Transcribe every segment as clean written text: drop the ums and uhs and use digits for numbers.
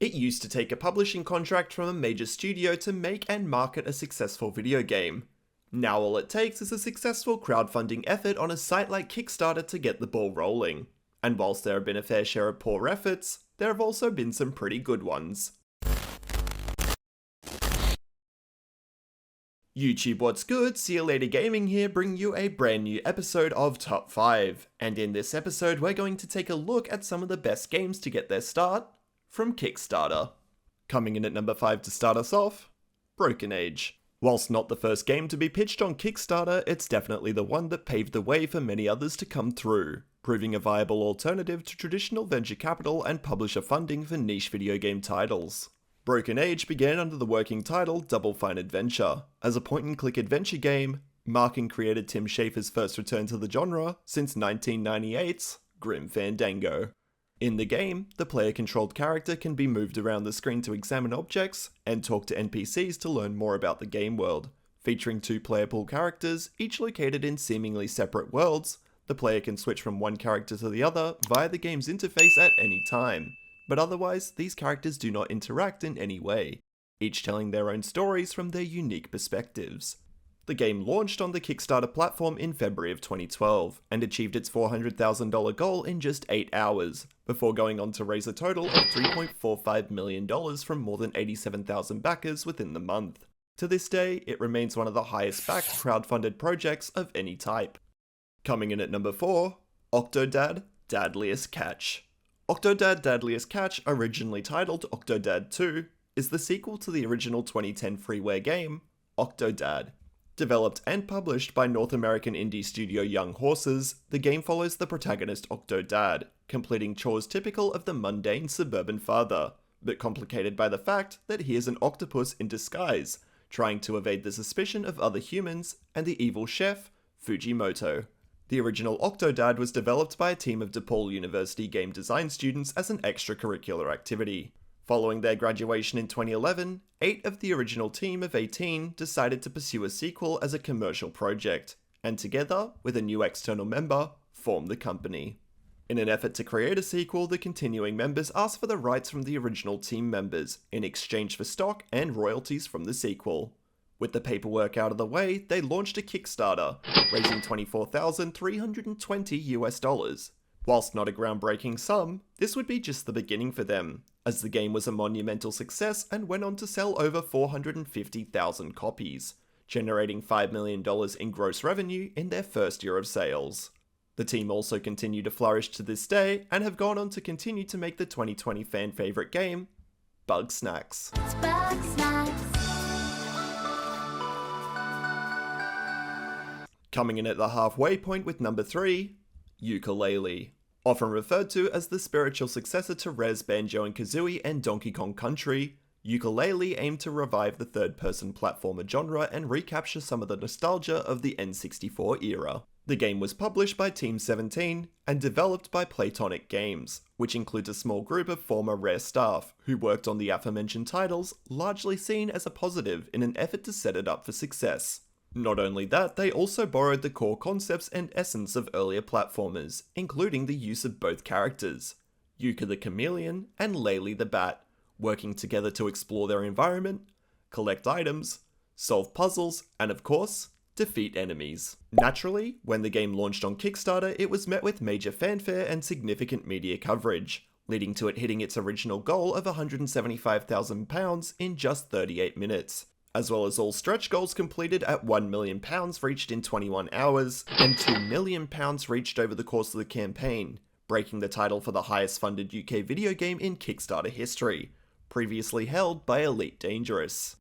It used to take a publishing contract from a major studio to make and market a successful video game. Now all it takes is a successful crowdfunding effort on a site like Kickstarter to get the ball rolling. And whilst there have been a fair share of poor efforts, there have also been some pretty good ones. YouTube What's Good, See You Later Gaming here, bringing you a brand new episode of Top 5. And in this episode, we're going to take a look at some of the best games to get their start from Kickstarter. Coming in at number 5 to start us off, Broken Age. Whilst not the first game to be pitched on Kickstarter, it's definitely the one that paved the way for many others to come through, proving a viable alternative to traditional venture capital and publisher funding for niche video game titles. Broken Age began under the working title Double Fine Adventure, as a point-and-click adventure game, marking creator Tim Schafer's first return to the genre since 1998's Grim Fandango. In the game, the player-controlled character can be moved around the screen to examine objects and talk to NPCs to learn more about the game world. Featuring 2 player pool characters, each located in seemingly separate worlds, the player can switch from one character to the other via the game's interface at any time. But otherwise, these characters do not interact in any way, each telling their own stories from their unique perspectives. The game launched on the Kickstarter platform in February of 2012, and achieved its $400,000 goal in just 8 hours, before going on to raise a total of $3.45 million from more than 87,000 backers within the month. To this day, it remains one of the highest backed crowdfunded projects of any type. Coming in at number 4, Octodad Dadliest Catch. Octodad Dadliest Catch, originally titled Octodad 2, is the sequel to the original 2010 freeware game, Octodad. Developed and published by North American indie studio Young Horses, the game follows the protagonist Octodad, completing chores typical of the mundane suburban father, but complicated by the fact that he is an octopus in disguise, trying to evade the suspicion of other humans and the evil chef, Fujimoto. The original Octodad was developed by a team of DePaul University game design students as an extracurricular activity. Following their graduation in 2011, 8 of the original team of 18 decided to pursue a sequel as a commercial project, and together, with a new external member, formed the company. In an effort to create a sequel, the continuing members asked for the rights from the original team members, in exchange for stock and royalties from the sequel. With the paperwork out of the way, they launched a Kickstarter, raising $24,320. Whilst not a groundbreaking sum, this would be just the beginning for them, as the game was a monumental success and went on to sell over 450,000 copies, generating $5 million in gross revenue in their first year of sales. The team also continue to flourish to this day and have gone on to continue to make the 2020 fan favourite game, Bugsnax. Coming in at the halfway point with number 3, Yooka-Laylee. Often referred to as the spiritual successor to Rare's Banjo-Kazooie and Donkey Kong Country, Yooka-Laylee aimed to revive the third-person platformer genre and recapture some of the nostalgia of the N64 era. The game was published by Team 17 and developed by Playtonic Games, which includes a small group of former Rare staff who worked on the aforementioned titles, largely seen as a positive in an effort to set it up for success. Not only that, they also borrowed the core concepts and essence of earlier platformers, including the use of both characters, Yooka the Chameleon and Laylee the Bat, working together to explore their environment, collect items, solve puzzles, and of course, defeat enemies. Naturally, when the game launched on Kickstarter, it was met with major fanfare and significant media coverage, leading to it hitting its original goal of £175,000 in just 38 minutes. As well as all stretch goals completed at £1 million reached in 21 hours, and £2 million reached over the course of the campaign, breaking the title for the highest funded UK video game in Kickstarter history, previously held by Elite Dangerous.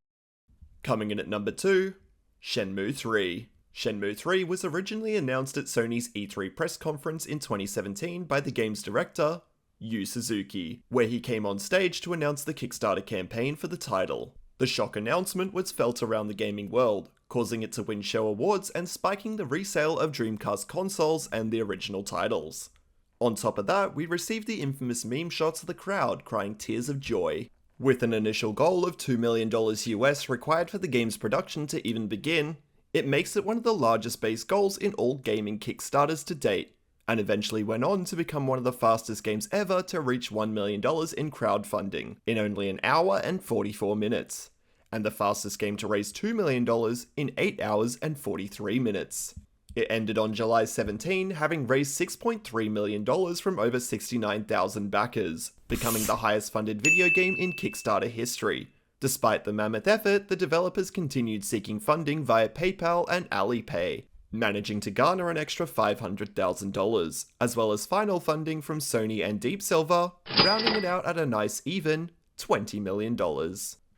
Coming in at number 2, Shenmue 3. Shenmue 3 was originally announced at Sony's E3 press conference in 2017 by the game's director, Yu Suzuki, where he came on stage to announce the Kickstarter campaign for the title. The shock announcement was felt around the gaming world, causing it to win show awards and spiking the resale of Dreamcast consoles and the original titles. On top of that, we received the infamous meme shots of the crowd crying tears of joy. With an initial goal of $2 million US required for the game's production to even begin, it makes it one of the largest base goals in all gaming Kickstarters to date, and eventually went on to become one of the fastest games ever to reach $1 million in crowdfunding in only an hour and 44 minutes, and the fastest game to raise $2 million in 8 hours and 43 minutes. It ended on July 17, having raised $6.3 million from over 69,000 backers, becoming the highest funded video game in Kickstarter history. Despite the mammoth effort, the developers continued seeking funding via PayPal and Alipay, managing to garner an extra $500,000, as well as final funding from Sony and Deep Silver, rounding it out at a nice even $20 million.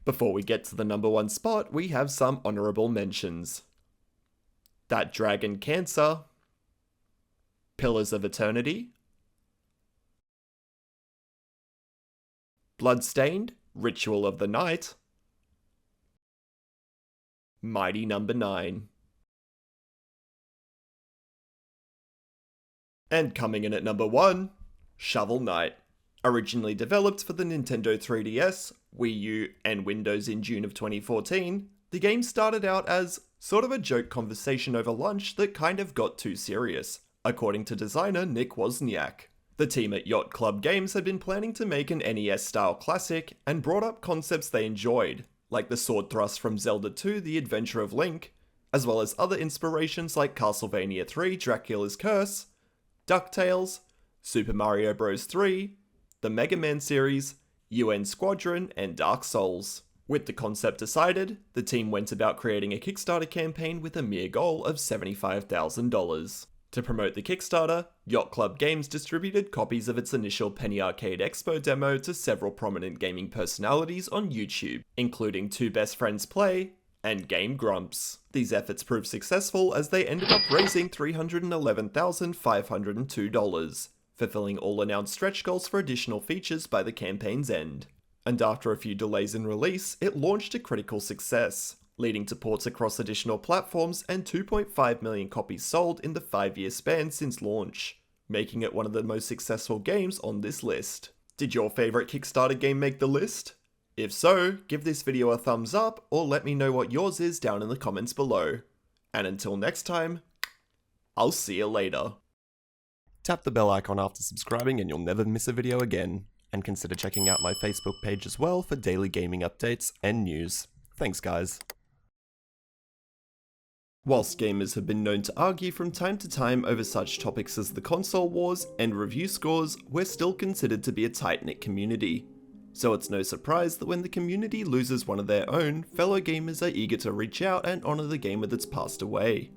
Before we get to the number one spot, we have some honorable mentions. That Dragon Cancer, Pillars of Eternity, Bloodstained, Ritual of the Night, Mighty Number 9. And coming in at number 1, Shovel Knight. Originally developed for the Nintendo 3DS, Wii U, and Windows in June of 2014, the game started out as sort of a joke conversation over lunch that kind of got too serious, according to designer Nick Wozniak. The team at Yacht Club Games had been planning to make an NES-style classic and brought up concepts they enjoyed, like the sword thrust from Zelda 2: The Adventure of Link, as well as other inspirations like Castlevania 3: Dracula's Curse, DuckTales, Super Mario Bros. 3, the Mega Man series, UN Squadron, and Dark Souls. With the concept decided, the team went about creating a Kickstarter campaign with a mere goal of $75,000. To promote the Kickstarter, Yacht Club Games distributed copies of its initial Penny Arcade Expo demo to several prominent gaming personalities on YouTube, including Two Best Friends Play and Game Grumps. These efforts proved successful as they ended up raising $311,502, fulfilling all announced stretch goals for additional features by the campaign's end. And after a few delays in release, it launched to critical success, leading to ports across additional platforms and 2.5 million copies sold in the 5-year span since launch, making it one of the most successful games on this list. Did your favourite Kickstarter game make the list? If so, give this video a thumbs up or let me know what yours is down in the comments below. And until next time, I'll see you later. Tap the bell icon after subscribing and you'll never miss a video again. And consider checking out my Facebook page as well for daily gaming updates and news. Thanks guys. Whilst gamers have been known to argue from time to time over such topics as the console wars and review scores, we're still considered to be a tight-knit community. So it's no surprise that when the community loses one of their own, fellow gamers are eager to reach out and honour the gamer that's passed away.